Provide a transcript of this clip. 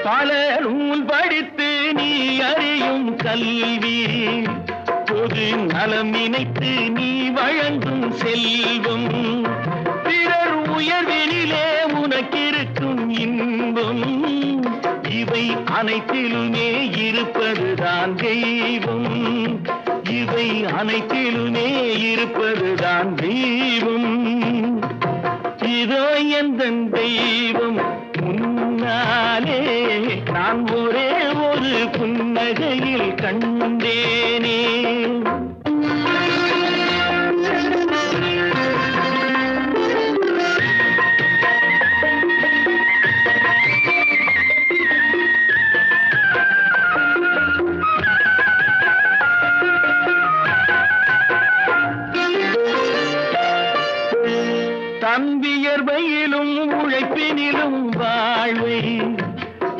பல நூல் படித்து நீ அறியும் கல்வி பொது நலம் நினைத்து நீ வழங்கும் செல்வம் பிறர் உயர்வினிலே உனக்கிருக்கும் இன்பம் இவை அனைத்திலுமே இருப்பதுதான் தெய்வம் இவை அனைத்திலுமே இருப்பதுதான் தெய்வம் இதோ எந்தன் தெய்வம் முன்னாலே நான் ஒரே ஒரு புன்னகையில் கண்டேனே